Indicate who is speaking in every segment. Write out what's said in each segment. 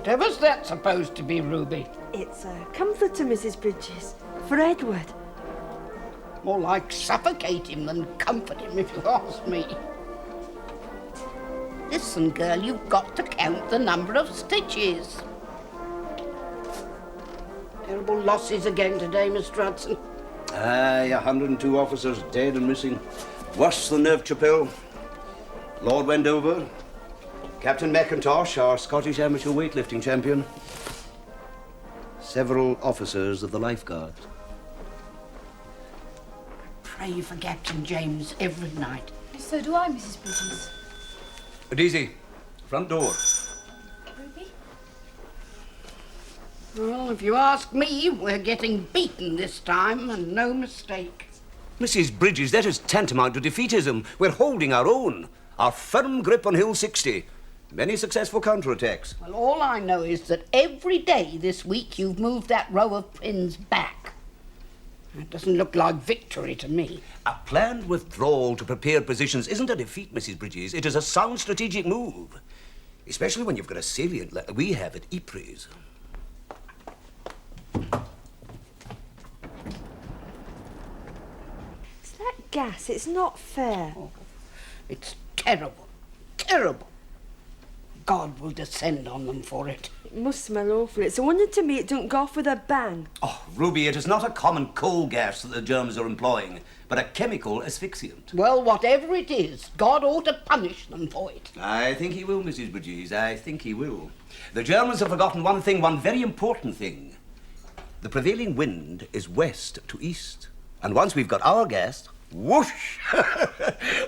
Speaker 1: Whatever's that supposed to be, Ruby?
Speaker 2: It's a comfort to Mrs. Bridges. For Edward.
Speaker 1: More like suffocate him than comfort him, if you ask me. Listen, girl, you've got to count the number of stitches. Terrible losses again today, Mr. Hudson.
Speaker 3: Aye, 102 officers dead and missing. Worse than Neuve Chapelle. Lord Wendover, Captain McIntosh, our Scottish amateur weightlifting champion. Several officers of the Life Guards.
Speaker 1: Pray for Captain James every night.
Speaker 4: So do I, Mrs. Bridges.
Speaker 3: Daisy, front door.
Speaker 4: Ruby?
Speaker 1: Well, if you ask me, we're getting beaten this time, and no mistake.
Speaker 3: Mrs. Bridges, that is tantamount to defeatism. We're holding our own. Our firm grip on Hill 60. Many successful counterattacks.
Speaker 1: Well, all I know is that every day this week you've moved that row of pins back. It doesn't look like victory to me.
Speaker 3: A planned withdrawal to prepared positions isn't a defeat, Mrs. Bridges. It is a sound strategic move. Especially when you've got a salient like we have at Ypres.
Speaker 2: It's that gas. It's not fair.
Speaker 1: Oh, it's terrible. Terrible. God will descend on them for it.
Speaker 2: It must smell awful. It's a wonder to me it don't go off with a bang.
Speaker 3: Oh, Ruby, it is not a common coal gas that the Germans are employing, but a chemical asphyxiant.
Speaker 1: Well, whatever it is, God ought to punish them for it.
Speaker 3: I think he will, Mrs. Bridges. I think he will. The Germans have forgotten one thing, one very important thing. The prevailing wind is west to east. And once we've got our gas, whoosh!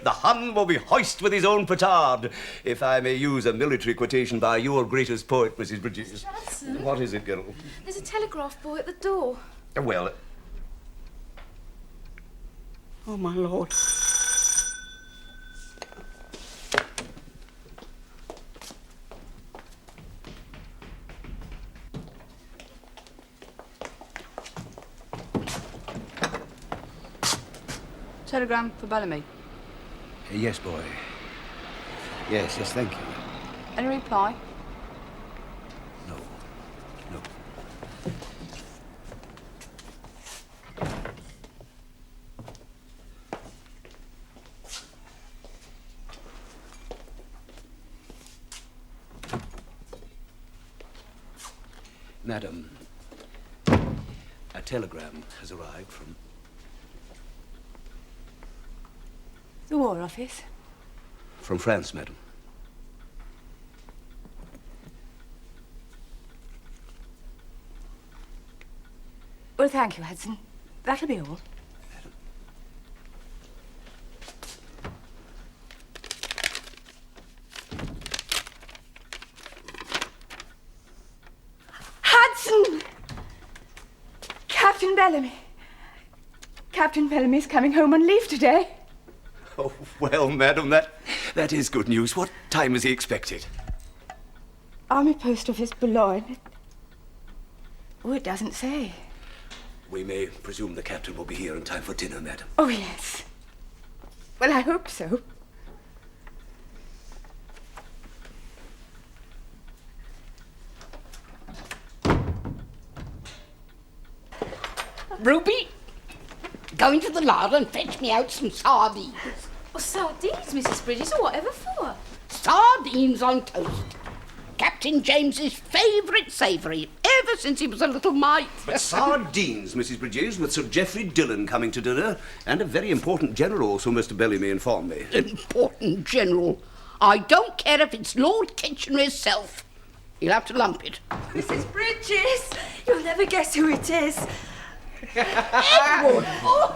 Speaker 3: The Hun will be hoist with his own petard, if I may use a military quotation by your greatest poet, Mrs. Bridges.
Speaker 4: Mr. Hudson?
Speaker 3: What is it, girl?
Speaker 4: There's a telegraph boy at the door.
Speaker 3: Well,
Speaker 1: Oh, my Lord.
Speaker 5: Telegram for Bellamy.
Speaker 3: yes, boy. Yes, thank you.
Speaker 5: Any reply?
Speaker 3: No. Madam, a telegram has arrived from...
Speaker 5: The War Office.
Speaker 3: From France, madam.
Speaker 5: Well, thank you, Hudson. That'll be all.
Speaker 4: Hudson! Captain Bellamy. Captain Bellamy's coming home on leave today.
Speaker 3: Oh, well, madam, that is good news. What time is he expected?
Speaker 4: Army Post Office, Boulogne.
Speaker 5: Oh, it doesn't say.
Speaker 3: We may presume the captain will be here in time for dinner, madam.
Speaker 4: Oh, yes. Well, I hope so.
Speaker 1: Ruby, go into the larder and fetch me out some sardines.
Speaker 4: Oh, sardines, Mrs. Bridges, or whatever for?
Speaker 1: Sardines on toast. Captain James's favourite savoury, ever since he was a little mite.
Speaker 3: But sardines, Mrs. Bridges, with Sir Geoffrey Dillon coming to dinner, and a very important general, so Mr. Bellamy informed me.
Speaker 1: Important general. I don't care if it's Lord Kitchener himself. He'll have to lump it.
Speaker 2: Mrs. Bridges! You'll never guess who it is.
Speaker 1: Edward!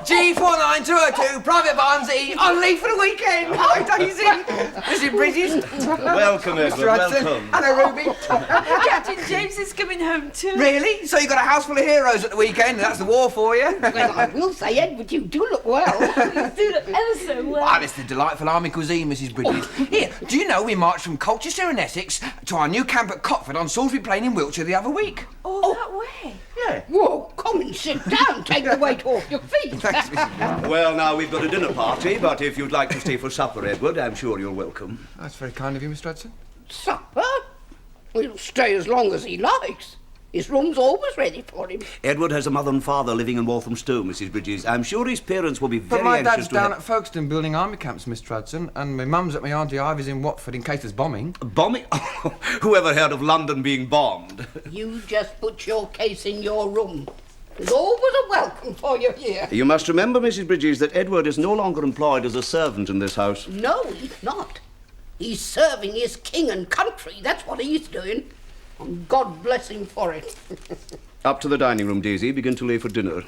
Speaker 6: G49202, Private Barnsley, on leave for the weekend. Hi, Daisy. Mrs. Bridges.
Speaker 3: Welcome, Edward,
Speaker 6: Hudson.
Speaker 3: welcome.
Speaker 6: Hello, Ruby.
Speaker 2: Captain James is coming home too.
Speaker 6: Really? So you got a house full of heroes at the weekend? That's the war for you.
Speaker 1: Well, I will say, Edward, you do look well.
Speaker 2: You do look ever so well.
Speaker 6: Ah, it's the delightful army cuisine, Mrs. Bridges. Here, do you know we marched from Colchester in Essex to our new camp at Cotford on Salisbury Plain in Wiltshire the other week?
Speaker 2: All that way?
Speaker 6: Yeah.
Speaker 1: Whoa, come and sit down. Take the weight off your feet.
Speaker 6: Thanks, Mrs. Bridges.
Speaker 3: Well, now, we've got a dinner party, but if you'd like to stay for supper, Edward, I'm sure you're welcome.
Speaker 6: That's very kind of you, Mr. Hudson.
Speaker 1: Supper? He'll stay as long as he likes. His room's always ready for him.
Speaker 3: Edward has a mother and father living in Walthamstow, Mrs. Bridges. I'm sure his parents will be very
Speaker 6: But my
Speaker 3: anxious
Speaker 6: dad's
Speaker 3: to
Speaker 6: down
Speaker 3: have...
Speaker 6: at Folkestone building army camps, Miss Hudson, and my mum's at my Auntie Ivy's in Watford in case there's bombing.
Speaker 3: Bombing? Whoever heard of London being bombed?
Speaker 1: You just put your case in your room. There's always a welcome for you here.
Speaker 3: You must remember, Mrs. Bridges, that Edward is no longer employed as a servant in this house.
Speaker 1: No, he's not. He's serving his king and country. That's what he's doing. And God bless him for it.
Speaker 3: Up to the dining room, Daisy. Begin to lay for dinner.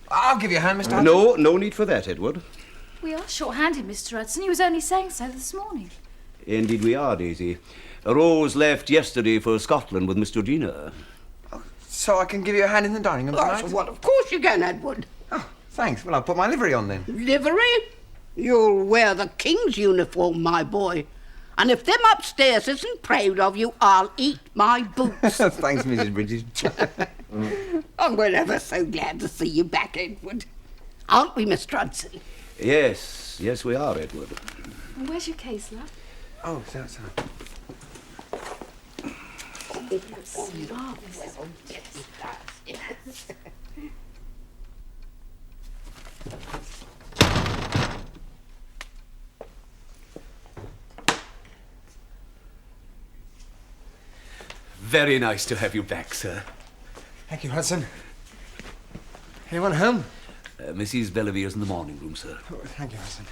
Speaker 6: I'll give you a hand, Mr. Hudson.
Speaker 3: No need for that, Edward.
Speaker 5: We are short-handed, Mr. Hudson. He was only saying so this morning.
Speaker 3: Indeed we are, Daisy. Rose left yesterday for Scotland with Miss Georgina.
Speaker 6: So I can give you a hand in the dining room tonight?
Speaker 1: Well, of course you can, Edward.
Speaker 6: Oh, thanks. Well, I'll put my livery on then.
Speaker 1: Livery? You'll wear the king's uniform, my boy. And if them upstairs isn't proud of you, I'll eat my boots.
Speaker 6: Thanks, Mrs. Bridges.
Speaker 1: And we're ever so glad to see you back, Edward. Aren't we, Miss Hudson?
Speaker 3: Yes, we are, Edward.
Speaker 5: Where's your case, love?
Speaker 6: Oh, it's outside.
Speaker 3: Very nice to have you back, sir.
Speaker 6: Thank you, Hudson. Anyone home?
Speaker 3: Mrs. Bellevere's in the morning room, sir.
Speaker 6: Oh, thank you, Hudson.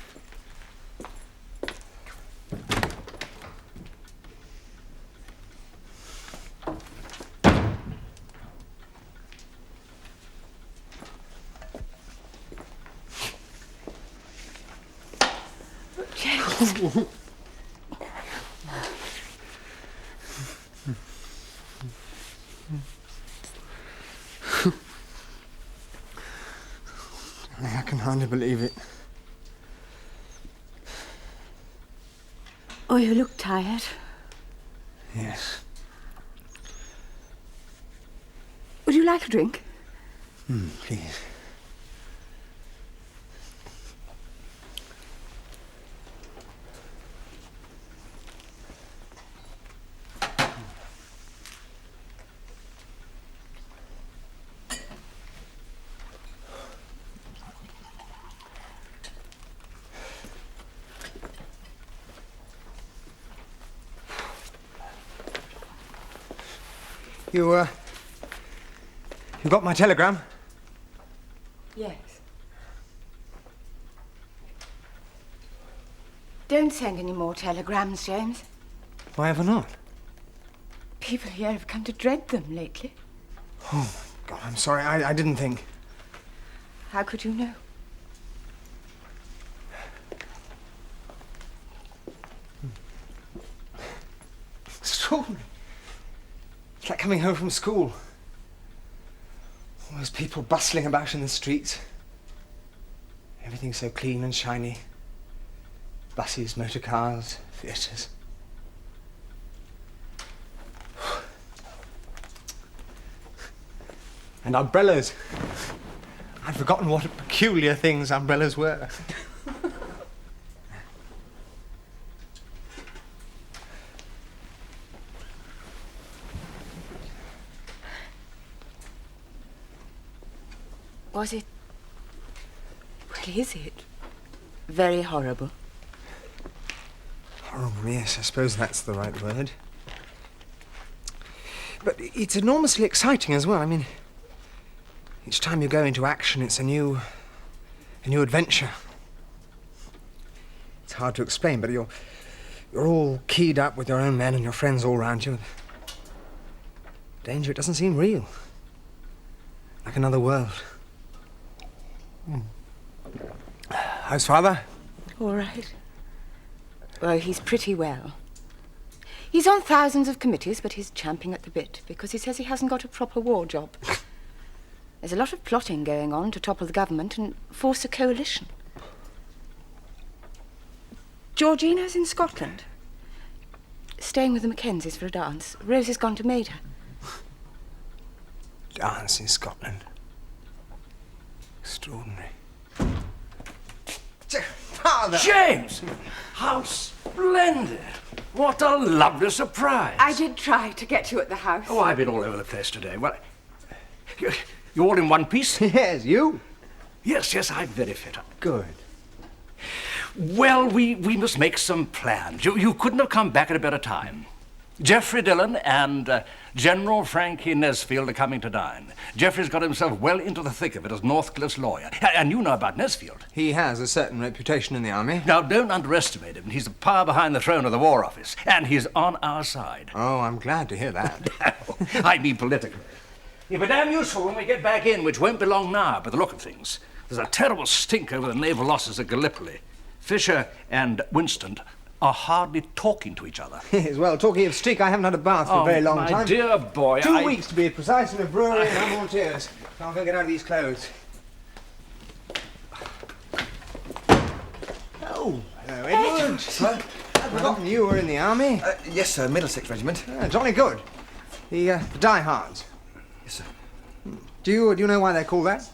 Speaker 5: James.
Speaker 6: I can hardly believe it.
Speaker 2: Oh, you look tired.
Speaker 6: Yes.
Speaker 2: Would you like a drink?
Speaker 6: Please. You got my telegram?
Speaker 2: Yes. Don't send any more telegrams, James.
Speaker 6: Why ever not?
Speaker 2: People here have come to dread them lately.
Speaker 6: Oh, my God, I'm sorry. I didn't think.
Speaker 2: How could you know?
Speaker 6: Extraordinary. It's like coming home from school. All those people bustling about in the streets. Everything so clean and shiny. Buses, motor cars, theatres. And umbrellas. I'd forgotten what peculiar things umbrellas were.
Speaker 2: Was it... Well, is it? Very horrible.
Speaker 6: Horrible, yes, I suppose that's the right word. But it's enormously exciting as well. I mean, each time you go into action, it's a new adventure. It's hard to explain, but you're all keyed up with your own men and your friends all round you. Danger, it doesn't seem real. Like another world. How's Father?
Speaker 2: All right. Well, he's pretty well. He's on thousands of committees, but he's champing at the bit because he says he hasn't got a proper war job. There's a lot of plotting going on to topple the government and force a coalition. Georgina's in Scotland, staying with the Mackenzies for a dance. Rosie's gone to Maida.
Speaker 6: Dance in Scotland. Extraordinary. Father!
Speaker 7: James! How splendid! What a lovely surprise.
Speaker 4: I did try to get you at the house.
Speaker 7: Oh, I've been all over the place today. Well, you all in one piece?
Speaker 6: Yes, you?
Speaker 7: Yes, I'm very fit.
Speaker 6: Good.
Speaker 7: Well, we must make some plans. You couldn't have come back at a better time. Geoffrey Dillon and General Frankie Nesfield are coming to dine. Geoffrey's got himself well into the thick of it as Northcliffe's lawyer. And you know about Nesfield.
Speaker 6: He has a certain reputation in the army.
Speaker 7: Now, don't underestimate him. He's the power behind the throne of the War Office. And he's on our side.
Speaker 6: Oh, I'm glad to hear that.
Speaker 7: I mean politically. He'll be damn useful when we get back in, which won't be long now, by the look of things. There's a terrible stink over the naval losses at Gallipoli. Fisher and Winston are hardly talking to each other.
Speaker 6: Yes, well, talking of stink, I haven't had a bath for a very long time.
Speaker 7: My dear boy,
Speaker 6: 2 weeks to be precise in a brewery, and I'm all tears. I'll go get out of these clothes.
Speaker 8: Oh,
Speaker 6: hello, Edward.
Speaker 8: Sir?
Speaker 6: I'd forgotten you were in the army.
Speaker 8: Yes, sir, Middlesex Regiment.
Speaker 6: Jolly good. The diehards.
Speaker 8: Yes, sir.
Speaker 6: Do you know why they're called that?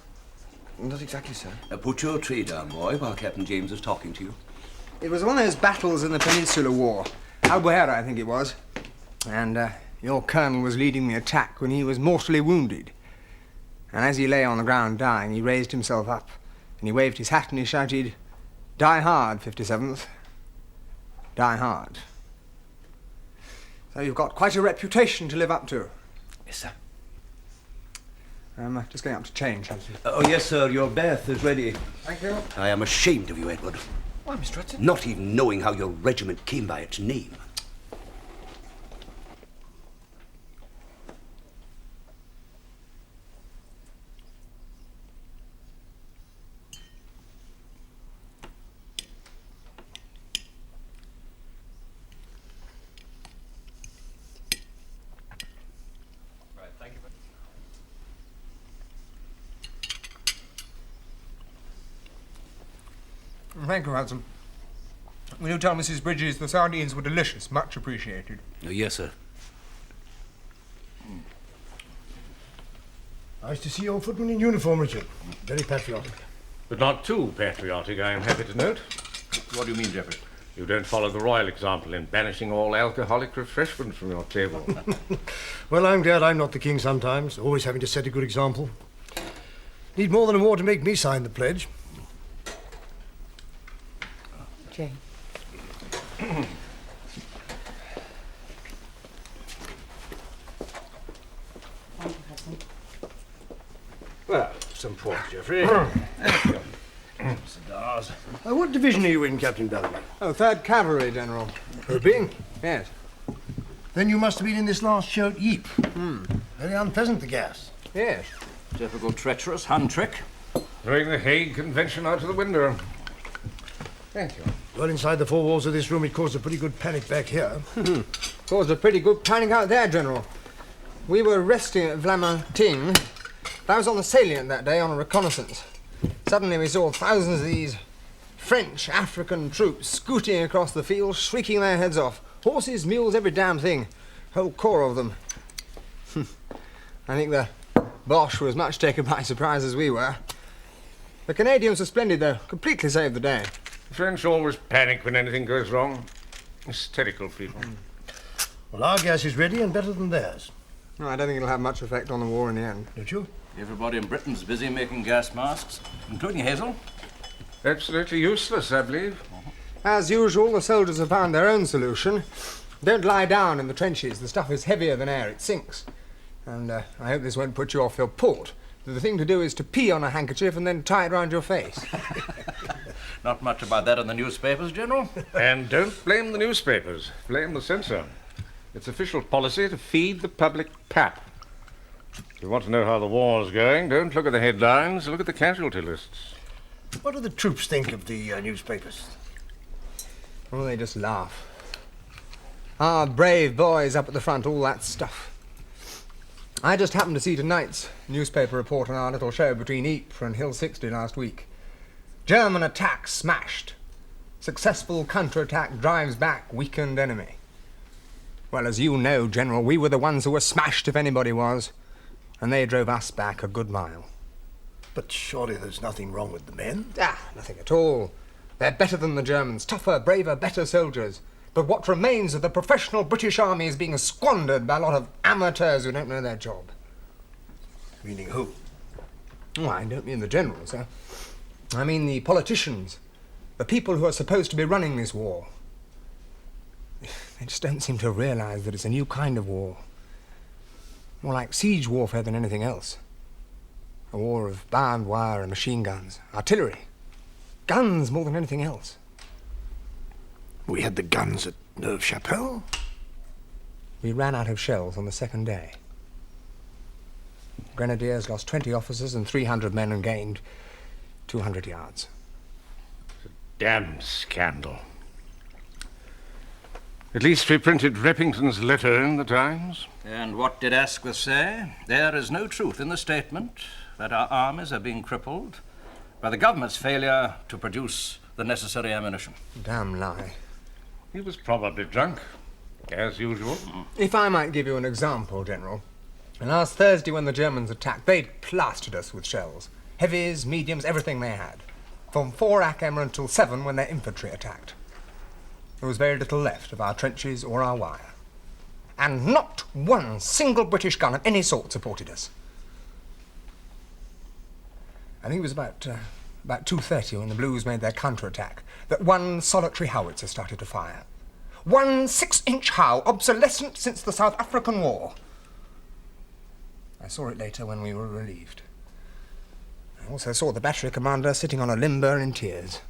Speaker 8: Not exactly, sir.
Speaker 3: Put your tree down, boy, while Captain James is talking to you.
Speaker 6: It was one of those battles in the Peninsular War. Albuera, I think it was. And your colonel was leading the attack when he was mortally wounded. And as he lay on the ground dying, he raised himself up, and he waved his hat and he shouted, "Die hard, 57th. Die hard." So you've got quite a reputation to live up to.
Speaker 8: Yes, sir.
Speaker 6: I'm just going up to change, Hudson.
Speaker 3: Oh, yes, sir, your bath is ready.
Speaker 6: Thank you.
Speaker 3: I am ashamed of you, Edward.
Speaker 8: Why, Mr. Hudson?
Speaker 3: Not even knowing how your regiment came by its name.
Speaker 6: Thank you, Hudson. Will you tell Mrs. Bridges the sardines were delicious, much appreciated.
Speaker 3: Oh, yes, sir.
Speaker 9: Nice to see your footman in uniform, Richard. Very patriotic.
Speaker 10: But not too patriotic, I am happy to note.
Speaker 7: What do you mean, Geoffrey?
Speaker 10: You don't follow the royal example in banishing all alcoholic refreshments from your table.
Speaker 9: Well, I'm glad I'm not the king sometimes, always having to set a good example. Need more than a war to make me sign the pledge.
Speaker 2: Jane.
Speaker 9: Well, some port, Geoffrey. Cigars. What division are you in, Captain Bellamy?
Speaker 6: Oh, 3rd Cavalry, General.
Speaker 9: Hoping?
Speaker 6: Yes.
Speaker 9: Then you must have been in this last show at Ypres. Very unpleasant, the gas.
Speaker 6: Yes.
Speaker 7: Typical treacherous Hun trick.
Speaker 10: Throwing the Hague Convention out of the window.
Speaker 6: Thank you.
Speaker 9: Well, inside the 4 walls of this room, it caused a pretty good panic back here.
Speaker 6: Caused a pretty good panic out there, General. We were resting at Vlamertinghe. I was on the salient that day on a reconnaissance. Suddenly we saw thousands of these French African troops scooting across the field, shrieking their heads off. Horses, mules, every damn thing. Whole corps of them. I think the Boche was much taken by surprise as we were. The Canadians were splendid, though. Completely saved the day.
Speaker 10: The French always panic when anything goes wrong. Hysterical people.
Speaker 9: Well, our gas is ready and better than theirs.
Speaker 6: No, I don't think it'll have much effect on the war in the end.
Speaker 9: Don't you?
Speaker 7: Everybody in Britain's busy making gas masks, including Hazel.
Speaker 10: Absolutely useless, I believe.
Speaker 6: As usual, the soldiers have found their own solution. Don't lie down in the trenches. The stuff is heavier than air. It sinks. And I hope this won't put you off your port. The thing to do is to pee on a handkerchief and then tie it round your face.
Speaker 7: Not much about that in the newspapers, General.
Speaker 10: And don't blame the newspapers. Blame the censor. It's official policy to feed the public pap. If you want to know how the war's going, don't look at the headlines, look at the casualty lists.
Speaker 9: What do the troops think of the newspapers?
Speaker 6: Oh, they just laugh. Ah, brave boys up at the front, all that stuff. I just happened to see tonight's newspaper report on our little show between Ypres and Hill 60 last week. German attack smashed. Successful counterattack drives back weakened enemy. Well, as you know, General, we were the ones who were smashed if anybody was. And they drove us back a good mile.
Speaker 9: But surely there's nothing wrong with the men?
Speaker 6: Ah, nothing at all. They're better than the Germans. Tougher, braver, better soldiers. But what remains of the professional British Army is being squandered by a lot of amateurs who don't know their job.
Speaker 9: Meaning who?
Speaker 6: Oh, I don't mean the generals, sir. I mean the politicians, the people who are supposed to be running this war. They just don't seem to realise that it's a new kind of war. More like siege warfare than anything else. A war of barbed wire and machine guns, artillery. Guns more than anything else.
Speaker 9: We had the guns at Neuve-Chapelle.
Speaker 6: We ran out of shells on the second day. Grenadiers lost 20 officers and 300 men and gained 200 yards.
Speaker 10: It's a damn scandal. At least we printed Reppington's letter in the Times.
Speaker 7: And what did Asquith say? There is no truth in the statement that our armies are being crippled by the government's failure to produce the necessary ammunition.
Speaker 6: Damn lie.
Speaker 10: He was probably drunk, as usual.
Speaker 6: If I might give you an example, General. Last Thursday when the Germans attacked, they'd plastered us with shells. Heavies, mediums, everything they had. From 4 Ackemer until 7 when their infantry attacked. There was very little left of our trenches or our wire. And not one single British gun of any sort supported us. I think it was about 2:30 when the Blues made their counterattack that one solitary howitzer started to fire. 1 6-inch Howe, obsolescent since the South African War. I saw it later when we were relieved. I also saw the battery commander sitting on a limber in tears.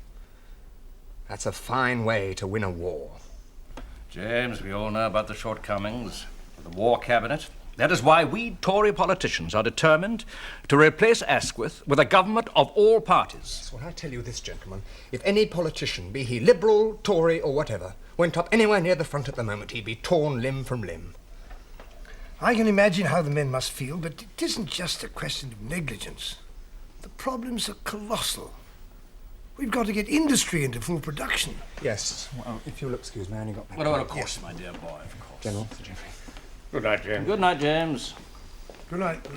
Speaker 6: That's a fine way to win a war.
Speaker 7: James, we all know about the shortcomings of the War Cabinet. That is why we Tory politicians are determined to replace Asquith with a government of all parties.
Speaker 6: That's what I tell you this, gentlemen. If any politician, be he Liberal, Tory, or whatever, went up anywhere near the front at the moment, he'd be torn limb from limb.
Speaker 9: I can imagine how the men must feel, but it isn't just a question of negligence. The problems are colossal. We've got to get industry into full production.
Speaker 6: Yes. Well, if you'll excuse me, I only got back.
Speaker 7: Well, of course, my dear boy, of course.
Speaker 6: General, Sir Geoffrey.
Speaker 10: Good night, James.
Speaker 7: Good night, James.
Speaker 9: Good night.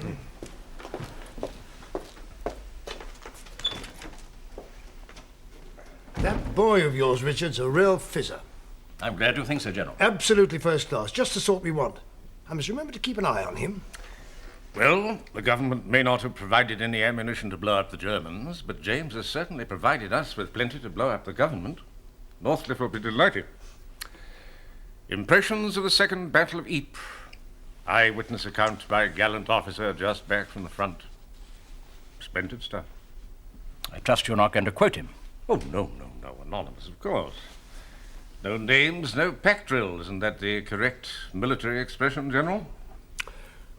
Speaker 9: That boy of yours, Richard's a real fizzer.
Speaker 7: I'm glad you think so, General.
Speaker 9: Absolutely first class, just the sort we want. I must remember to keep an eye on him.
Speaker 10: Well, the government may not have provided any ammunition to blow up the Germans, but James has certainly provided us with plenty to blow up the government. Northcliffe will be delighted. Impressions of the Second Battle of Ypres. Eyewitness account by a gallant officer just back from the front. Splendid stuff.
Speaker 7: I trust you're not going to quote him.
Speaker 10: Oh, no, anonymous, of course. No names, no pack drill. Isn't that the correct military expression, General?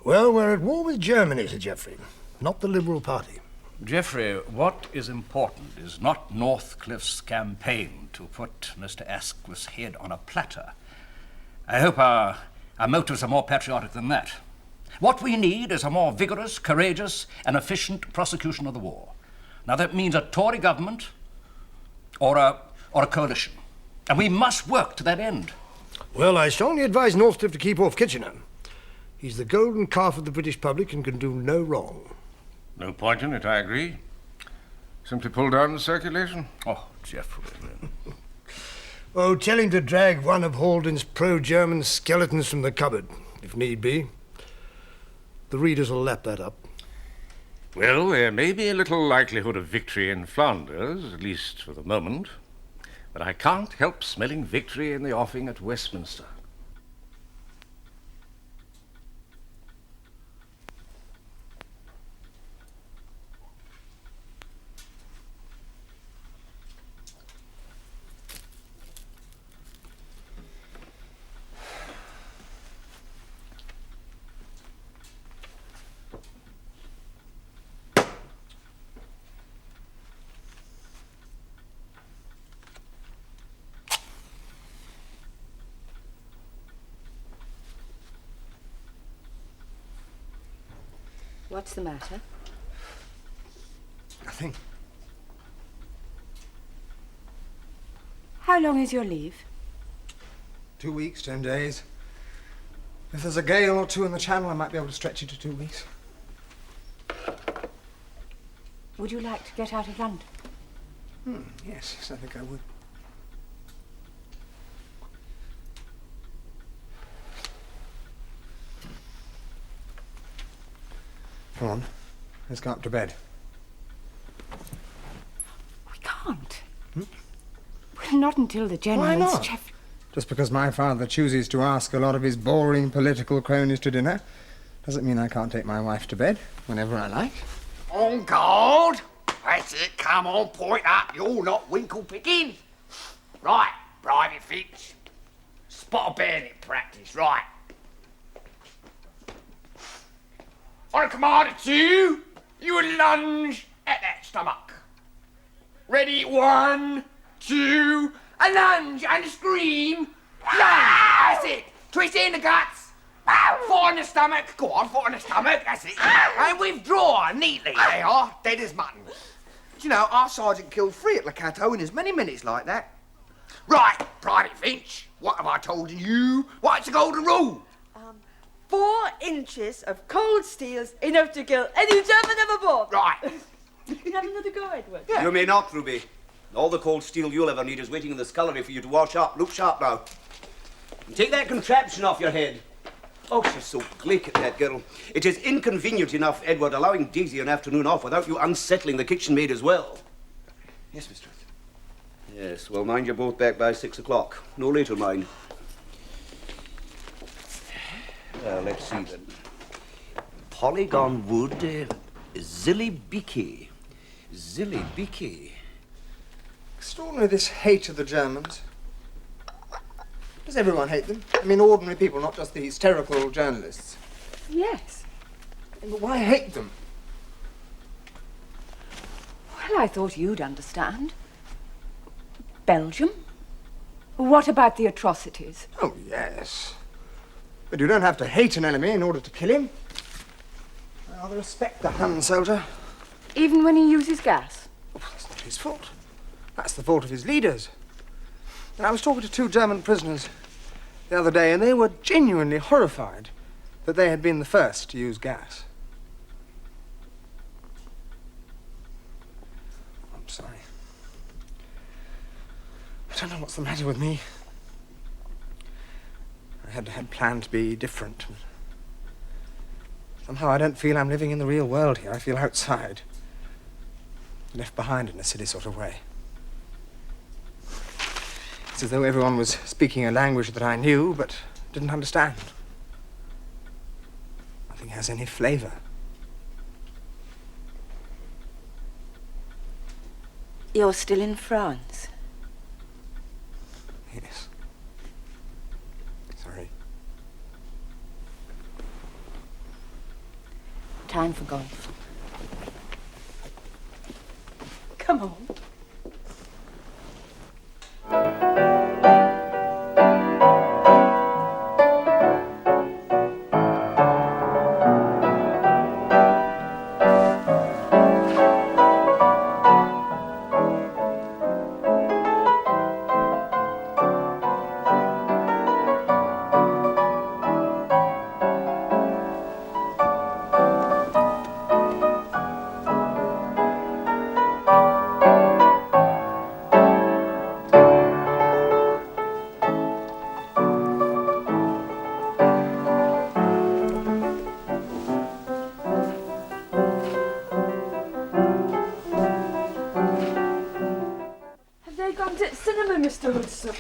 Speaker 9: Well, we're at war with Germany, Sir Geoffrey, not the Liberal Party.
Speaker 7: Geoffrey, what is important is not Northcliffe's campaign to put Mr. Asquith's head on a platter. I hope our motives are more patriotic than that. What we need is a more vigorous, courageous, and efficient prosecution of the war. Now, that means a Tory government or a coalition. And we must work to that end.
Speaker 9: Well, I strongly advise Northcliffe to keep off Kitchener. He's the golden calf of the British public and can do no wrong.
Speaker 10: No point in it, I agree. Simply pull down the circulation.
Speaker 7: Oh, Geoffrey.
Speaker 9: Oh, tell him to drag one of Halden's pro-German skeletons from the cupboard, if need be. The readers will lap that up.
Speaker 10: Well, there may be a little likelihood of victory in Flanders, at least for the moment. But I can't help smelling victory in the offing at Westminster.
Speaker 2: What's the matter?
Speaker 6: Nothing.
Speaker 2: How long is your leave?
Speaker 6: 2 weeks, 10 days. If there's a gale or two in the channel, I might be able to stretch it to 2 weeks.
Speaker 2: Would you like to get out of London?
Speaker 6: Yes, I think I would. Come on, let's go up to bed.
Speaker 2: We can't. Well, not until the General
Speaker 6: Why
Speaker 2: and
Speaker 6: not?
Speaker 2: Jeff...
Speaker 6: Just because my father chooses to ask a lot of his boring political cronies to dinner doesn't mean I can't take my wife to bed whenever I like.
Speaker 11: On guard! That's it, come on, point up. You're not winkle picking. Right, Private Finch. Spot a bayonet practice, right. On a command of 2, you would lunge at that stomach. Ready, 1, 2, a lunge and a scream. Lunge, that's it. Twist in the guts. Foot on the stomach. Go on, foot on the stomach, that's it. And withdraw neatly. They are, dead as mutton.
Speaker 8: Do you know, our sergeant killed 3 at Lakato in as many minutes like that.
Speaker 11: Right, Private Finch, what have I told you? What's the golden rule?
Speaker 4: 4 inches of cold steel's enough to kill any German ever born.
Speaker 11: Right.
Speaker 4: You have another go, Edward?
Speaker 3: You may not, Ruby. All the cold steel you'll ever need is waiting in the scullery for you to wash up. Look sharp now. And take that contraption off your head. Oh, she's so glick at that girl. It is inconvenient enough, Edward, allowing Daisy an afternoon off without you unsettling the kitchen maid as well.
Speaker 8: Yes, Mr. Ruth.
Speaker 3: Yes, well, mind you're both back by 6 o'clock. No later, mind. Well, let's see then. Polygon wood, Zillibiki. Zillibiki.
Speaker 6: Extraordinary, this hate of the Germans. Does everyone hate them? I mean, ordinary people, not just the hysterical journalists.
Speaker 2: Yes.
Speaker 6: But why hate them?
Speaker 2: Well, I thought you'd understand. Belgium? What about the atrocities?
Speaker 6: Oh, yes. But you don't have to hate an enemy in order to kill him. I rather respect the Hun soldier.
Speaker 2: Even when he uses gas?
Speaker 6: Well, that's not his fault. That's the fault of his leaders. And I was talking to 2 German prisoners the other day, and they were genuinely horrified that they had been the first to use gas. I'm sorry. I don't know what's the matter with me. I had planned to be different. Somehow I don't feel I'm living in the real world here. I feel outside. Left behind in a silly sort of way. It's as though everyone was speaking a language that I knew, but didn't understand. Nothing has any flavor.
Speaker 2: You're still in France?
Speaker 6: Yes. Sorry.
Speaker 2: Time for golf.
Speaker 4: Come on.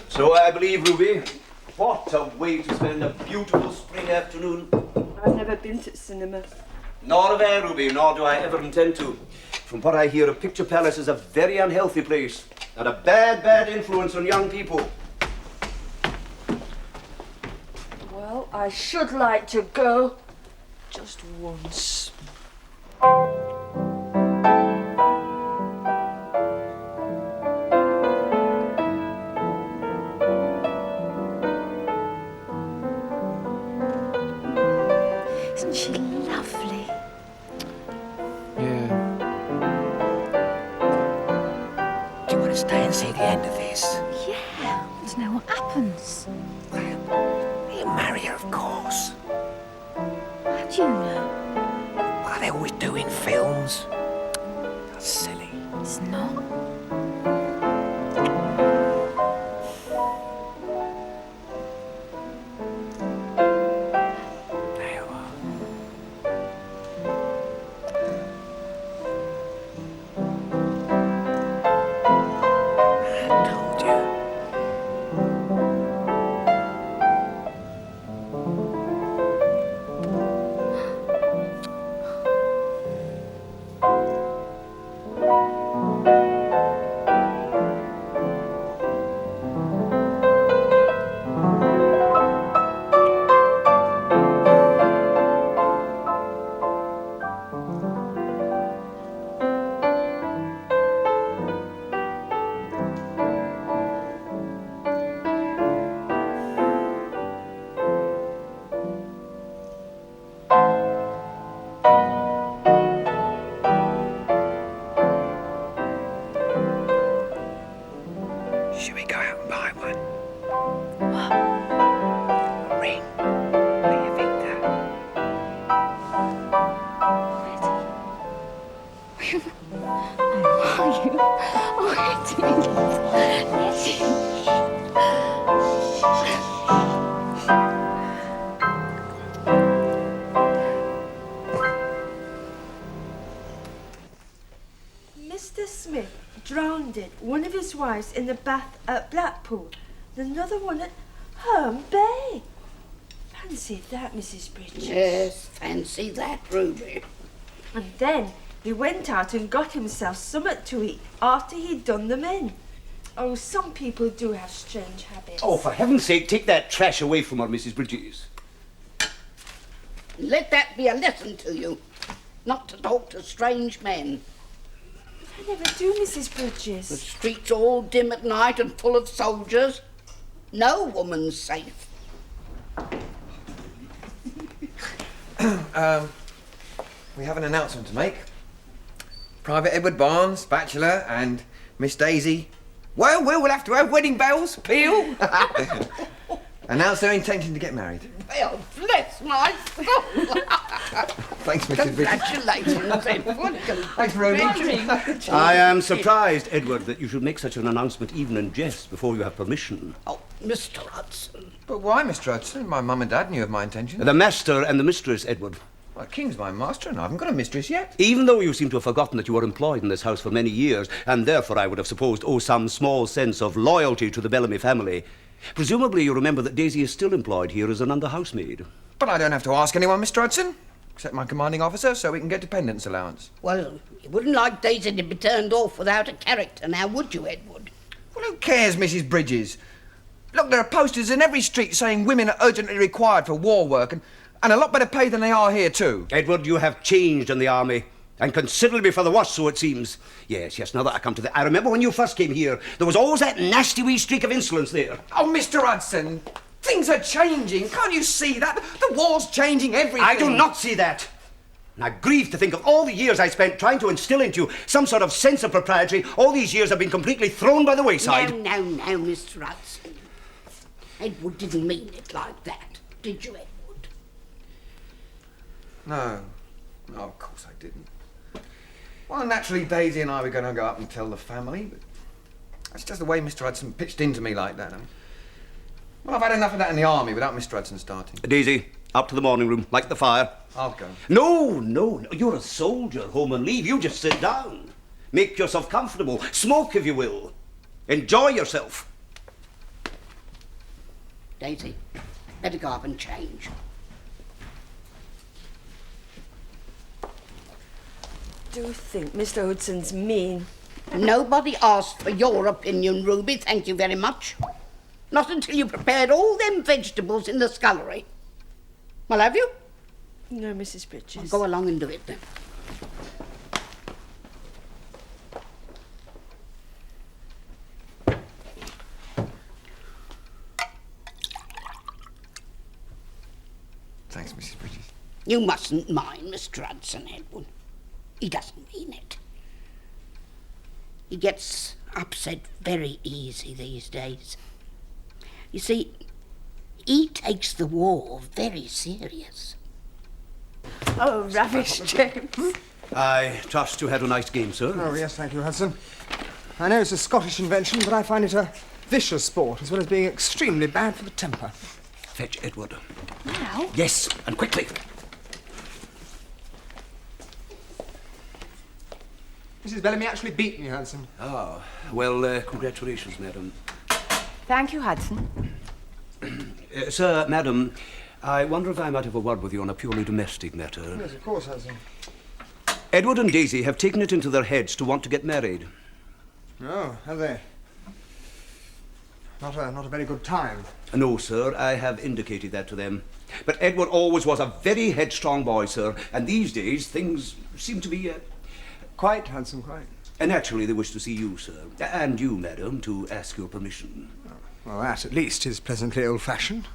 Speaker 3: So I believe, Ruby. What a way to spend a beautiful spring afternoon.
Speaker 4: I've never been to cinema.
Speaker 3: Nor have I, Ruby, nor do I ever intend to. From what I hear, a picture palace is a very unhealthy place and a bad, bad influence on young people.
Speaker 4: Well, I should like to go. Just once.
Speaker 2: Isn't she lovely?
Speaker 8: Yeah.
Speaker 11: Do you want to stay and see the end of this?
Speaker 2: Yeah. I want to know what happens.
Speaker 11: You marry her, of course.
Speaker 2: How do you know?
Speaker 11: Well, they always do in films. That's silly.
Speaker 2: It's not.
Speaker 11: There you are.
Speaker 4: stranded, one of his wives in the bath at Blackpool, and another one at Herne Bay. Fancy that, Mrs. Bridges.
Speaker 1: Yes, fancy that, Ruby.
Speaker 4: And then he went out and got himself something to eat after he'd done them in. Oh, some people do have strange habits.
Speaker 3: Oh, for heaven's sake, take that trash away from her, Mrs. Bridges.
Speaker 1: Let that be a lesson to you, not to talk to strange men.
Speaker 4: I never do, Mrs.
Speaker 1: The
Speaker 4: Bridges.
Speaker 1: streets all dim at night and full of soldiers. No woman's safe.
Speaker 8: We have an announcement to make. Private Edward Barnes, bachelor, and Miss Daisy. Well, we'll have to have wedding bells peal. Announce their intention to get married.
Speaker 1: Well, bless my soul.
Speaker 8: Thanks, Mrs. Bridges.
Speaker 1: Congratulations, Edward.
Speaker 8: Thanks, Ruby.
Speaker 3: I am surprised, Edward, that you should make such an announcement even in jest before you have permission.
Speaker 1: Oh, Mr. Hudson.
Speaker 8: But why, Mr. Hudson? My mum and dad knew of my intention.
Speaker 3: The master and the mistress, Edward.
Speaker 8: Well, King's my master, and I haven't got a mistress yet.
Speaker 3: Even though you seem to have forgotten that you were employed in this house for many years, and therefore I would have supposed owe some small sense of loyalty to the Bellamy family, presumably you remember that Daisy is still employed here as an under housemaid.
Speaker 8: But I don't have to ask anyone, Mr. Hudson, except my commanding officer, so we can get dependence allowance.
Speaker 1: Well, you wouldn't like Daisy to be turned off without a character now, would you, Edward?
Speaker 8: Well, who cares, Mrs. Bridges? Look, there are posters in every street saying women are urgently required for war work, and a lot better paid than they are here, too.
Speaker 3: Edward, you have changed in the army, and considerably for the worse, so it seems. Yes, now that I come to that, I remember when you first came here, there was always that nasty wee streak of insolence there.
Speaker 8: Oh, Mr. Hudson, things are changing. Can't you see that? The war's changing everything.
Speaker 3: I do not see that. And I grieve to think of all the years I spent trying to instill into you some sort of sense of propriety. All these years have been completely thrown by the wayside.
Speaker 1: No, Mr. Hudson. Edward didn't mean it like that, did you, Edward?
Speaker 8: No, of course I didn't. Well, naturally, Daisy and I were going to go up and tell the family, but that's just the way Mr. Hudson pitched into me like that. Well, I've had enough of that in the army without Mr. Hudson starting.
Speaker 3: Daisy, up to the morning room, light the fire.
Speaker 8: I'll go.
Speaker 3: No, you're a soldier, home and leave. You just sit down. Make yourself comfortable. Smoke, if you will. Enjoy yourself.
Speaker 1: Daisy, better go up and change.
Speaker 4: Do you think Mr. Hudson's mean?
Speaker 1: Nobody asked for your opinion, Ruby, thank you very much. Not until you prepared all them vegetables in the scullery. Well, have you?
Speaker 4: No, Mrs. Bridges.
Speaker 1: Go along and do it then.
Speaker 8: Thanks, Mrs. Bridges.
Speaker 1: You mustn't mind Mr. Hudson, Edward. He doesn't mean it. He gets upset very easy these days. You see, he takes the war very serious.
Speaker 4: Oh, rubbish, James.
Speaker 3: I trust you had a nice game, sir.
Speaker 6: Oh, yes, thank you, Hudson. I know it's a Scottish invention, but I find it a vicious sport, as well as being extremely bad for the temper.
Speaker 3: Fetch Edward.
Speaker 5: Now?
Speaker 3: Yes, and quickly.
Speaker 6: Mrs. Bellamy actually beat me, Hudson.
Speaker 3: Ah, well, congratulations, madam.
Speaker 2: Thank you, Hudson.
Speaker 3: Sir, madam, I wonder if I might have a word with you on a purely domestic matter.
Speaker 6: Yes, of course, Hudson.
Speaker 3: Edward and Daisy have taken it into their heads to want to get married.
Speaker 6: Oh, have they? Not a very good time.
Speaker 3: No, sir, I have indicated that to them. But Edward always was a very headstrong boy, sir, and these days things seem to be...
Speaker 6: Quite, Hudson, quite.
Speaker 3: And naturally they wish to see you, sir, and you, madam, to ask your permission.
Speaker 6: Well, that, at least, is pleasantly old-fashioned.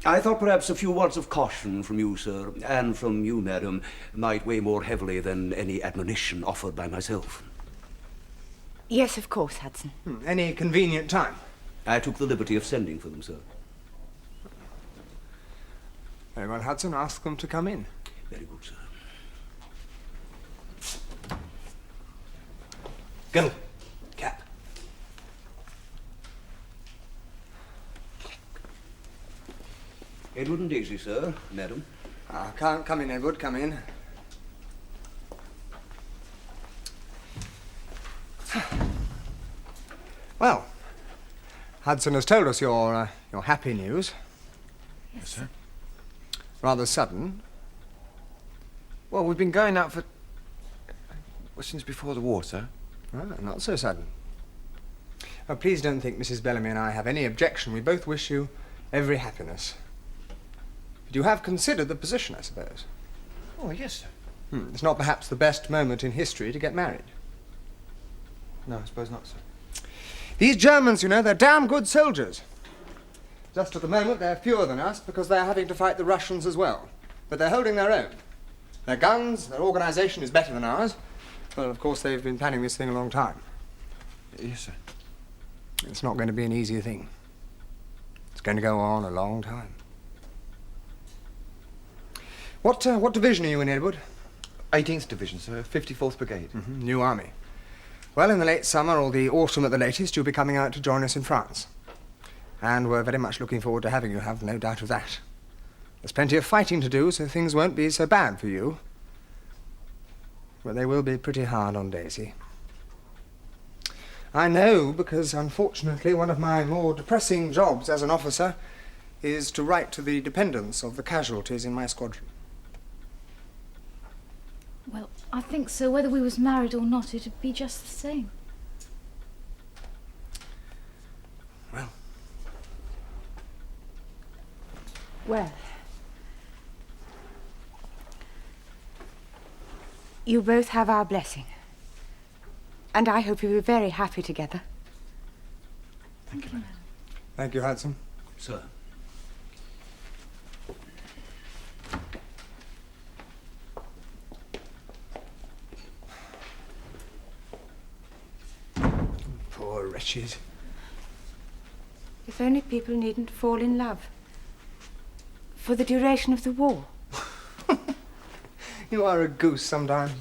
Speaker 3: I thought perhaps a few words of caution from you, sir, and from you, madam, might weigh more heavily than any admonition offered by myself.
Speaker 2: Yes, of course, Hudson.
Speaker 6: Any convenient time?
Speaker 3: I took the liberty of sending for them, sir.
Speaker 6: Very well, Hudson. Ask them to come in.
Speaker 3: Very good, sir. Go. Cap. Edward and Daisy, sir, madam.
Speaker 6: Come in, Edward, come in. Hudson has told us your happy news.
Speaker 8: Yes, sir.
Speaker 6: Rather sudden.
Speaker 8: Well, we've been going out for... well, since before the war, sir.
Speaker 6: Ah, not so sudden. Oh, please don't think Mrs. Bellamy and I have any objection. We both wish you every happiness. But you have considered the position, I suppose.
Speaker 8: Oh, yes, sir.
Speaker 6: It's not perhaps the best moment in history to get married.
Speaker 8: No, I suppose not, sir.
Speaker 6: These Germans, you know, they're damn good soldiers. Just at the moment, they're fewer than us because they're having to fight the Russians as well. But they're holding their own. Their guns, their organisation is better than ours. Well, of course, they've been planning this thing a long time.
Speaker 8: Yes, sir.
Speaker 6: It's not going to be an easy thing. It's going to go on a long time. What division are you in, Edward?
Speaker 8: 18th Division, sir. 54th Brigade.
Speaker 6: New Army. Well, in the late summer or the autumn at the latest, you'll be coming out to join us in France. And we're very much looking forward to having you, have no doubt of that. There's plenty of fighting to do, so things won't be so bad for you. But they will be pretty hard on Daisy. I know, because unfortunately one of my more depressing jobs as an officer is to write to the dependents of the casualties in my squadron.
Speaker 12: Well, I think so. Whether we was married or not, it'd be just the same.
Speaker 2: Well, you both have our blessing. And I hope you'll be very happy together.
Speaker 12: Thank you, Madam.
Speaker 6: Thank you, Hudson.
Speaker 3: Sir.
Speaker 6: Poor wretches.
Speaker 2: If only people needn't fall in love. For the duration of the war.
Speaker 6: You are a goose sometimes.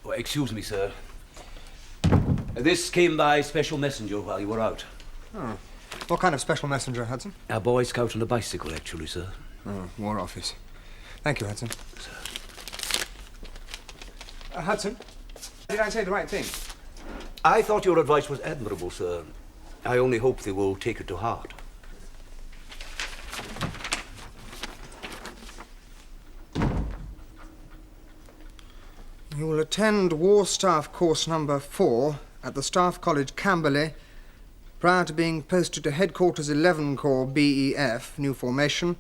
Speaker 3: Oh, excuse me, sir. This came by special messenger while you were out.
Speaker 6: Oh. What kind of special messenger, Hudson?
Speaker 3: A Boy Scout on a bicycle, actually, sir.
Speaker 6: Oh, War Office. Thank you, Hudson.
Speaker 3: Sir.
Speaker 6: Hudson, did I say the right thing?
Speaker 3: I thought your advice was admirable, sir. I only hope they will take it to heart.
Speaker 6: You will attend War Staff Course Number 4 at the Staff College, Camberley, prior to being posted to Headquarters 11 Corps BEF, new formation,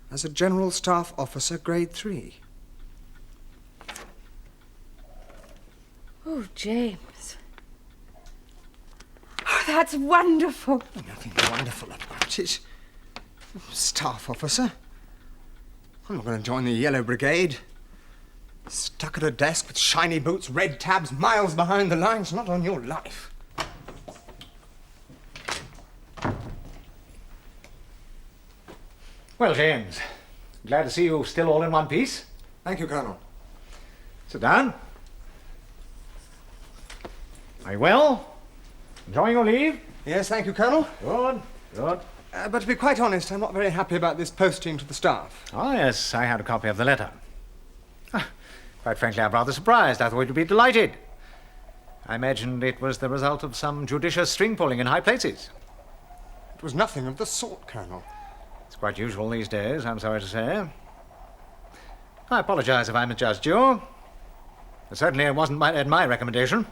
Speaker 6: as a General Staff Officer, Grade 3.
Speaker 2: Oh, James. Oh, that's wonderful.
Speaker 6: Nothing wonderful about it. Staff Officer. I'm not going to join the Yellow Brigade. Stuck at a desk with shiny boots, red tabs, miles behind the lines. Not on your life.
Speaker 13: Well, James, glad to see you still all in one piece.
Speaker 6: Thank you, Colonel.
Speaker 13: Sit down. Are you well? Enjoying your leave?
Speaker 6: Yes, thank you, Colonel.
Speaker 13: Good, good.
Speaker 6: But to be quite honest, I'm not very happy about this posting to the staff.
Speaker 13: Oh, yes, I had a copy of the letter. Quite frankly, I'm rather surprised. I thought you'd be delighted. I imagined it was the result of some judicious string-pulling in high places.
Speaker 6: It was nothing of the sort, Colonel.
Speaker 13: It's quite usual these days, I'm sorry to say. I apologize if I misjudged you. It certainly wasn't my recommendation.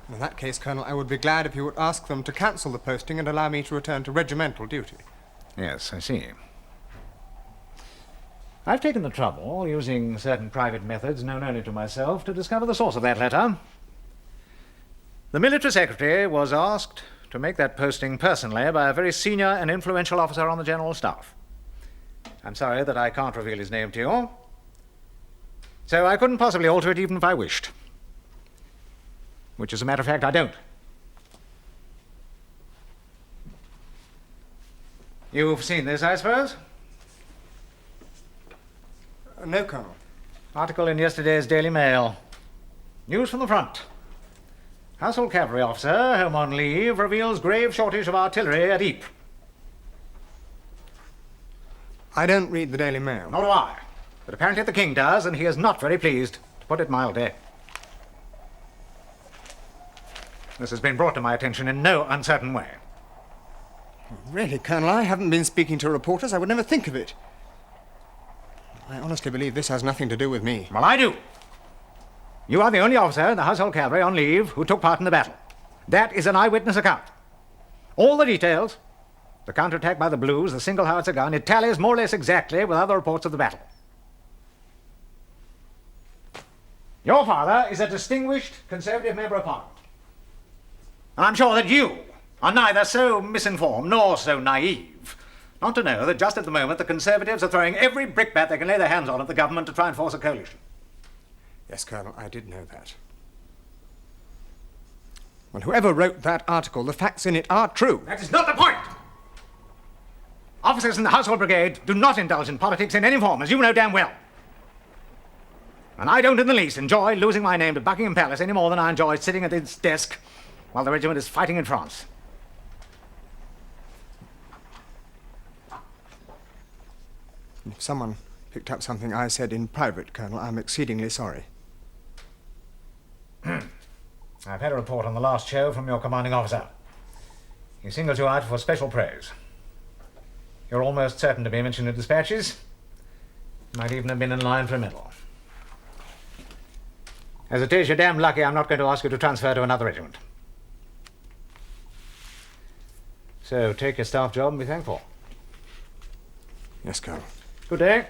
Speaker 6: In that case, Colonel, I would be glad if you would ask them to cancel the posting and allow me to return to regimental duty.
Speaker 13: Yes, I see. I've taken the trouble, using certain private methods known only to myself, to discover the source of that letter. The military secretary was asked to make that posting personally by a very senior and influential officer on the General Staff. I'm sorry that I can't reveal his name to you, so I couldn't possibly alter it even if I wished. Which, as a matter of fact, I don't. You've seen this, I suppose?
Speaker 6: No, Colonel.
Speaker 13: Article in yesterday's Daily Mail. News from the front. Household cavalry officer, home on leave, reveals grave shortage of artillery at Ypres.
Speaker 6: I don't read the Daily Mail.
Speaker 13: Nor do I. But apparently the King does, and he is not very pleased, to put it mildly. This has been brought to my attention in no uncertain way.
Speaker 6: Really, Colonel, I haven't been speaking to reporters. I would never think of it. I honestly believe this has nothing to do with me.
Speaker 13: Well, I do. You are the only officer in the Household Cavalry on leave who took part in the battle. That is an eyewitness account. All the details, the counterattack by the Blues, the single howitzer gun, it tallies more or less exactly with other reports of the battle. Your father is a distinguished Conservative member of Parliament. And I'm sure that you are neither so misinformed nor so naive not to know that just at the moment the Conservatives are throwing every brickbat they can lay their hands on at the government to try and force a coalition.
Speaker 6: Yes, Colonel, I did know that. Well, whoever wrote that article, the facts in it are true.
Speaker 13: That is not the point! Officers in the Household Brigade do not indulge in politics in any form, as you know damn well. And I don't in the least enjoy losing my name to Buckingham Palace any more than I enjoy sitting at its desk while the regiment is fighting in France.
Speaker 6: If someone picked up something I said in private, Colonel, I'm exceedingly sorry.
Speaker 13: I've had a report on the last show from your commanding officer. He singles you out for special praise. You're almost certain to be mentioned in dispatches. Might even have been in line for a medal. As it is, you're damn lucky I'm not going to ask you to transfer to another regiment. So take your staff job and be thankful.
Speaker 6: Yes, Colonel.
Speaker 13: Good day.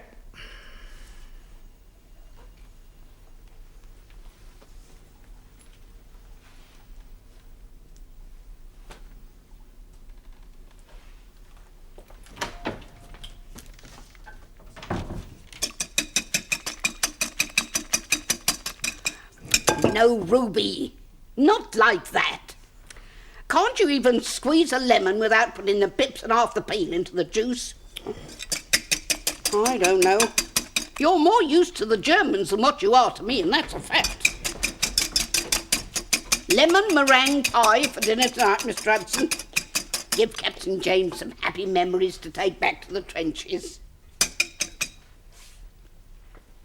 Speaker 1: No, Ruby, not like that. Can't you even squeeze a lemon without putting the pips and half the peel into the juice? I don't know. You're more used to the Germans than what you are to me, and that's a fact. Lemon meringue pie for dinner tonight, Mr. Hudson. Give Captain James some happy memories to take back to the trenches.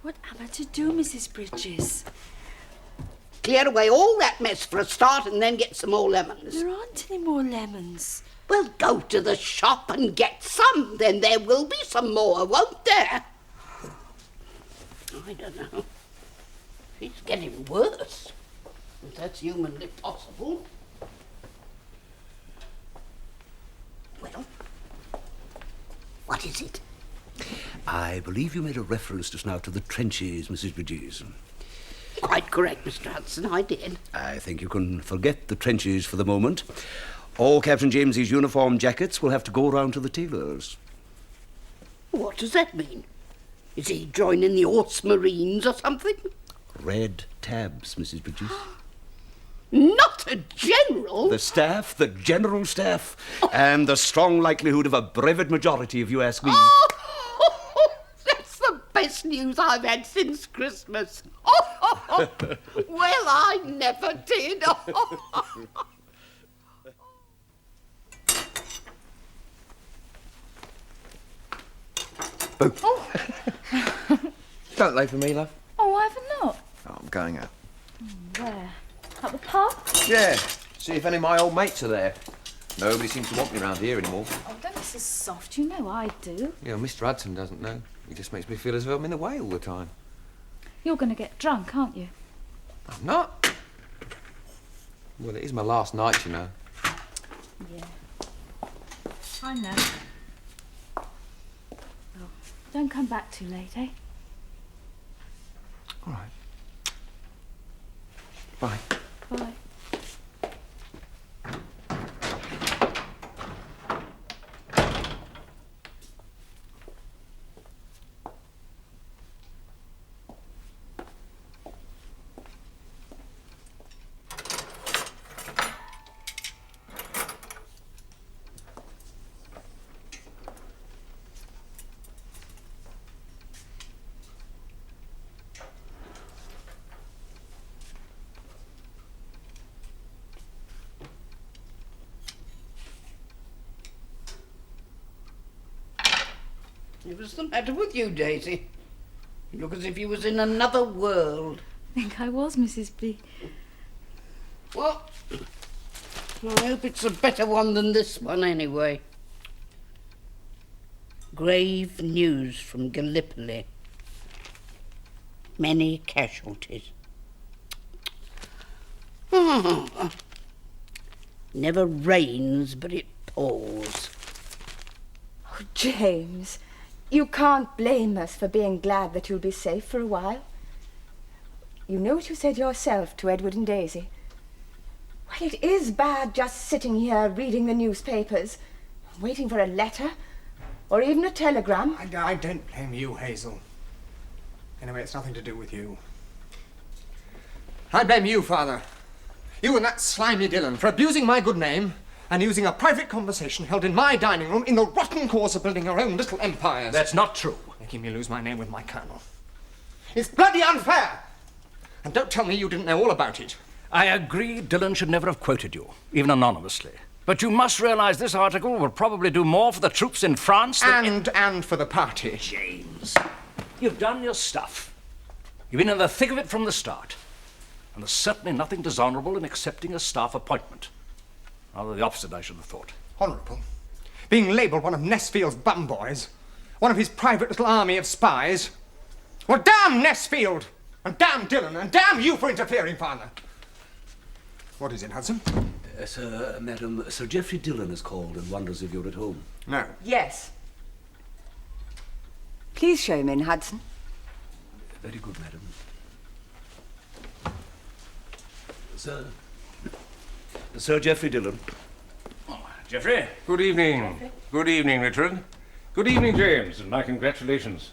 Speaker 4: What am I to do, Mrs. Bridges?
Speaker 1: Clear away all that mess for a start and then get some more lemons.
Speaker 4: There aren't any more lemons.
Speaker 1: Well, go to the shop and get some. Then there will be some more, won't there? I don't know. It's getting worse. If that's humanly possible. Well, what is it?
Speaker 3: I believe you made a reference just now to the trenches, Mrs. Bridges.
Speaker 1: Quite correct, Mr. Hudson, I did.
Speaker 3: I think you can forget the trenches for the moment. All Captain James's uniform jackets will have to go round to the tailors.
Speaker 1: What does that mean? Is he joining the Horse Marines or something?
Speaker 3: Red tabs, Mrs. Bridges.
Speaker 1: Not a general?
Speaker 3: The staff, the general staff, and the strong likelihood of a brevet majority, if you ask me.
Speaker 1: That's the best news I've had since Christmas. Well, I never did.
Speaker 8: Don't lay for me, love.
Speaker 12: Oh, I've not.
Speaker 8: Oh, I'm going out.
Speaker 12: Where? At the pub?
Speaker 8: Yeah, see if any of my old mates are there. Nobody seems to want me around here anymore.
Speaker 12: Oh, don't be so soft. You know I do.
Speaker 8: Yeah, Mr. Hudson doesn't know. He just makes me feel as though I'm in the way all the time.
Speaker 12: You're going to get drunk, aren't you?
Speaker 8: I'm not. Well, it is my last night, you know.
Speaker 12: Yeah. I know. Well, don't come back too late, eh?
Speaker 8: All right. Bye.
Speaker 12: Bye.
Speaker 1: What's the matter with you, Daisy? You look as if you was in another world.
Speaker 12: I think I was, Mrs. B.
Speaker 1: Well, I hope it's a better one than this one, anyway. Grave news from Gallipoli. Many casualties. Never rains, but it pours.
Speaker 2: Oh, James, you can't blame us for being glad that you'll be safe for a while. You know what you said yourself to Edward and Daisy. Well, it is bad just sitting here reading the newspapers, waiting for a letter, or even a telegram.
Speaker 6: I don't blame you, Hazel. Anyway, it's nothing to do with you. I blame you, Father. You and that slimy Dillon for abusing my good name and using a private conversation held in my dining room in the rotten cause of building your own little empires.
Speaker 7: That's not true.
Speaker 6: Making me lose my name with my colonel. It's bloody unfair! And don't tell me you didn't know all about it.
Speaker 7: I agree Dillon should never have quoted you, even anonymously. But you must realize this article will probably do more for the troops in France than...
Speaker 6: And for the party.
Speaker 7: James, you've done your stuff. You've been in the thick of it from the start. And there's certainly nothing dishonourable in accepting a staff appointment. Rather the opposite, I should have thought.
Speaker 6: Honourable? Being labelled one of Nesfield's bum boys? One of his private little army of spies? Well, damn Nesfield! And damn Dillon! And damn you for interfering, Father! What is it, Hudson?
Speaker 3: Madam, Sir Geoffrey Dillon has called and wonders if you're at home.
Speaker 6: No.
Speaker 2: Yes. Please show him in, Hudson.
Speaker 3: Very good, madam. Sir Geoffrey Dillon.
Speaker 7: Oh, Geoffrey.
Speaker 10: Good evening. Good evening, Richard. Good evening, James, and my congratulations.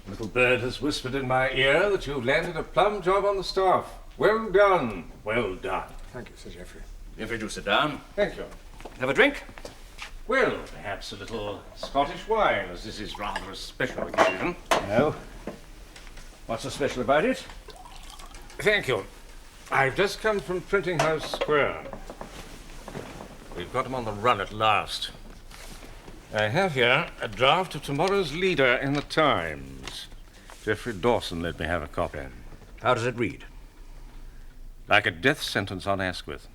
Speaker 10: A little bird has whispered in my ear that you've landed a plum job on the staff. Well done. Well done.
Speaker 6: Thank you, Sir Geoffrey.
Speaker 7: Geoffrey, do sit down.
Speaker 10: Thank you.
Speaker 7: Have a drink?
Speaker 10: Well, perhaps a little Scottish wine, as this is rather a special occasion.
Speaker 7: No. What's so special about it?
Speaker 10: Thank you. I've just come from Printing House Square. We've got him on the run at last. I have here a draft of tomorrow's leader in the Times. Geoffrey Dawson let me have a copy.
Speaker 7: How does it read?
Speaker 10: Like a death sentence on Asquith.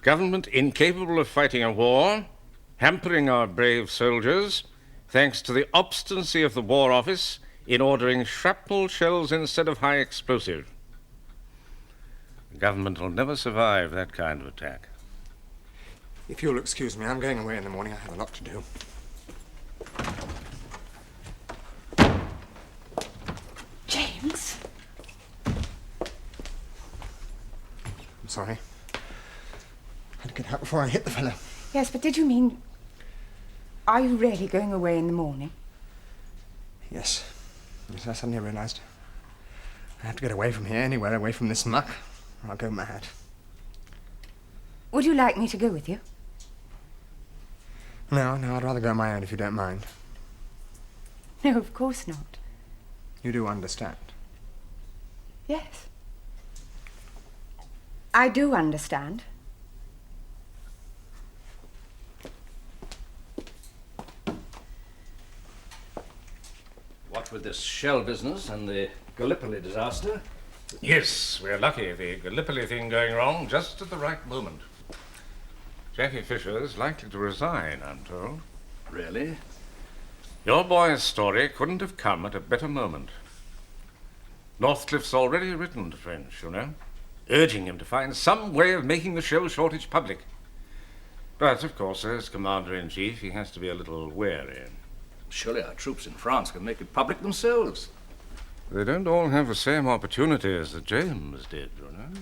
Speaker 10: Government incapable of fighting a war, hampering our brave soldiers, thanks to the obstinacy of the War Office in ordering shrapnel shells instead of high explosive. The government will never survive that kind of attack.
Speaker 6: If you'll excuse me, I'm going away in the morning. I have a lot to do.
Speaker 2: James?
Speaker 6: I'm sorry. I had to get out before I hit the fellow.
Speaker 2: Yes, but did you mean... Are you really going away in the morning?
Speaker 6: Yes. Yes, I suddenly realised. I have to get away from here, anywhere away from this muck, or I'll go mad.
Speaker 2: Would you like me to go with you?
Speaker 6: No, I'd rather go on my own if you don't mind.
Speaker 2: No, of course not.
Speaker 6: You do understand?
Speaker 2: Yes. I do understand.
Speaker 7: What with this shell business and the Gallipoli disaster?
Speaker 10: Yes, we're lucky. The Gallipoli thing going wrong just at the right moment. Jackie Fisher's likely to resign, I'm told.
Speaker 7: Really?
Speaker 10: Your boy's story couldn't have come at a better moment. Northcliffe's already written to French, you know, urging him to find some way of making the shell shortage public. But, of course, as Commander-in-Chief, he has to be a little wary.
Speaker 7: Surely our troops in France can make it public themselves.
Speaker 10: They don't all have the same opportunities that James did, you know.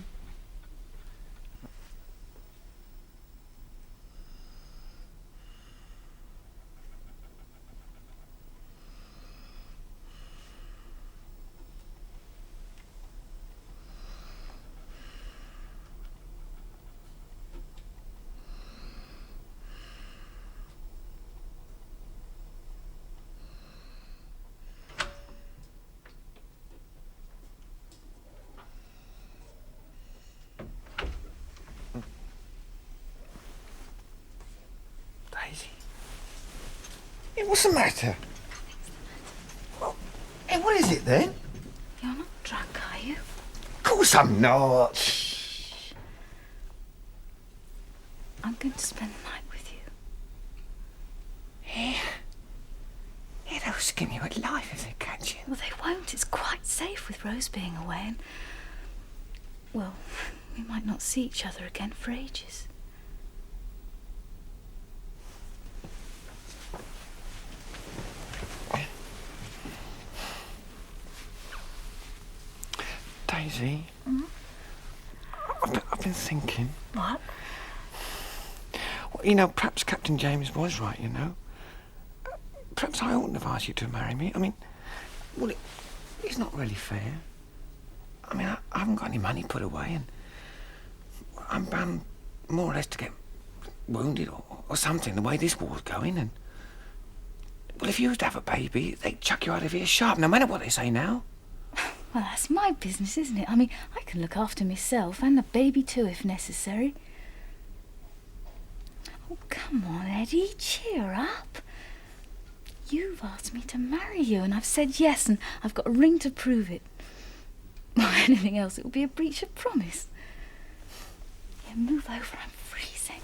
Speaker 9: Hey, what's the matter? Well, hey, what is it then?
Speaker 12: You're not drunk, are you?
Speaker 9: Of course I'm not.
Speaker 12: going to spend the night with you.
Speaker 11: Yeah. Yeah, they'll skin you alive if they catch you.
Speaker 12: Well, they won't. It's quite safe with Rose being away and... Well, we might not see each other again for ages.
Speaker 11: Daisy? I've been thinking.
Speaker 12: What?
Speaker 11: Well, you know, perhaps Captain James was right, you know. Perhaps I oughtn't have asked you to marry me. I mean, well, it's not really fair. I mean, I haven't got any money put away, and I'm bound more or less to get wounded or something, the way this war's going, and... Well, if you was to have a baby, they'd chuck you out of here sharp, no matter what they say now.
Speaker 12: Well, that's my business, isn't it? I mean, I can look after myself and the baby too, if necessary. Oh, come on, Eddie, cheer up. You've asked me to marry you, and I've said yes, and I've got a ring to prove it. Or anything else, it would be a breach of promise. Yeah, move over, I'm freezing.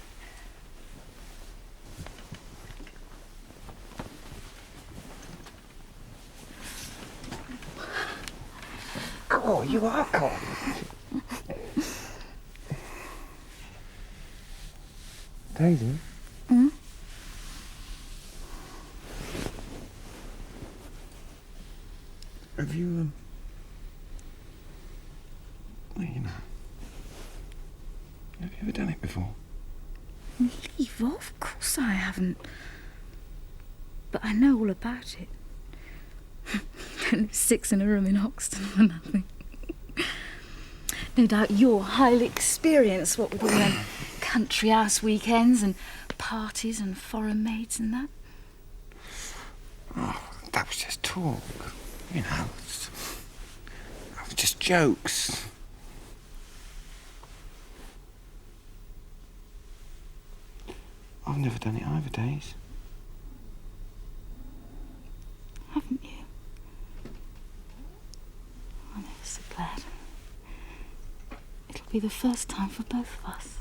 Speaker 11: Oh, you are cold. Daisy?
Speaker 12: Hmm?
Speaker 11: Have you, well, you know, have you ever done it before?
Speaker 12: Leave off? Of course I haven't. But I know all about it. Don't live 6 in a room in Hoxton for nothing. No doubt you're highly experienced, what with all them country house weekends and parties and foreign maids and that.
Speaker 11: Oh, that was just talk. You know, that was just jokes. I've never done it either, Days.
Speaker 12: Haven't you? I'm ever so glad. It'll be the first time for both of us.